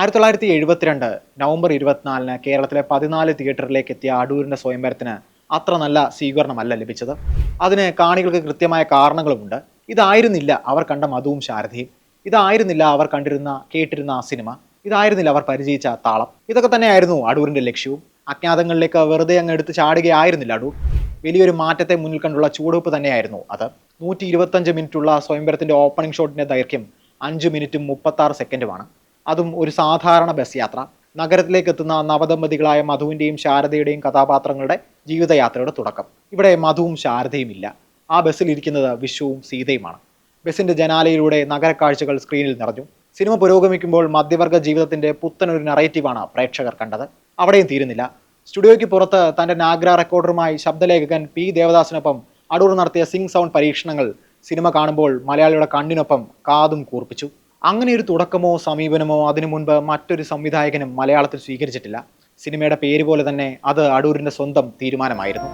1972 November 24-ന് കേരളത്തിലെ 14 തിയേറ്ററിലേക്ക് എത്തിയ അടൂരിന്റെ സ്വയംവരത്തിന് അത്ര നല്ല സ്വീകരണമല്ല ലഭിച്ചത്. അതിന് കാണികൾക്ക് കൃത്യമായ കാരണങ്ങളുമുണ്ട്. ഇതായിരുന്നില്ല അവർ കണ്ട മധുവും ശാരദയും, ഇതായിരുന്നില്ല അവർ കേട്ടിരുന്ന സിനിമ, ഇതായിരുന്നില്ല അവർ പരിചയിച്ച താളം. ഇതൊക്കെ തന്നെയായിരുന്നു അടൂരിന്റെ ലക്ഷ്യവും. അജ്ഞാതങ്ങളിലേക്ക് വെറുതെ അങ്ങ് എടുത്ത് ചാടുകയായിരുന്നില്ല അടൂർ. വലിയൊരു മാറ്റത്തെ മുന്നിൽ കണ്ടുള്ള ചുവടുവെപ്പ് തന്നെയായിരുന്നു അത്. 125 മിനിറ്റുള്ള സ്വയംവരത്തിന്റെ ഓപ്പണിംഗ് ഷോട്ടിന്റെ ദൈർഘ്യം 5 മിനിറ്റും 36 സെക്കൻഡുമാണ്. അതും ഒരു സാധാരണ ബസ് യാത്ര. നഗരത്തിലേക്ക് എത്തുന്ന നവദമ്പതികളായ മധുവിന്റെയും ശാരദയുടെയും കഥാപാത്രങ്ങളുടെ ജീവിതയാത്രയുടെ തുടക്കം. ഇവിടെ മധുവും ശാരദയും ഇല്ല. ആ ബസ്സിൽ ഇരിക്കുന്നത് വിഷുവും സീതയുമാണ്. ബസ്സിന്റെ ജനാലയിലൂടെ നഗരക്കാഴ്ചകൾ സ്ക്രീനിൽ നിറഞ്ഞു. സിനിമ പുരോഗമിക്കുമ്പോൾ മധ്യവർഗ ജീവിതത്തിന്റെ പുത്തനൊരു നറേറ്റീവാണ് പ്രേക്ഷകർ കണ്ടത്. അവിടെയും തീരുന്നില്ല. സ്റ്റുഡിയോയ്ക്ക് പുറത്ത് തന്റെ നാഗ്ര റെക്കോർഡറുമായി ശബ്ദലേഖകൻ പി ദേവദാസിനൊപ്പം അടൂർ നടത്തിയ സിംഗ് സൗണ്ട് പരീക്ഷണങ്ങൾ സിനിമ കാണുമ്പോൾ മലയാളിയുടെ കണ്ണിനൊപ്പം കാതും കൂർപ്പിച്ചു. അങ്ങനെ ഒരു തുടക്കമോ സമീപനമോ അതിനു മുൻപ് മറ്റൊരു സംവിധായകനും മലയാളത്തിൽ സ്വീകരിച്ചിട്ടില്ല. സിനിമയുടെ പേര് പോലെ തന്നെ അത് അടൂരിന്റെ സ്വന്തം തീരുമാനമായിരുന്നു.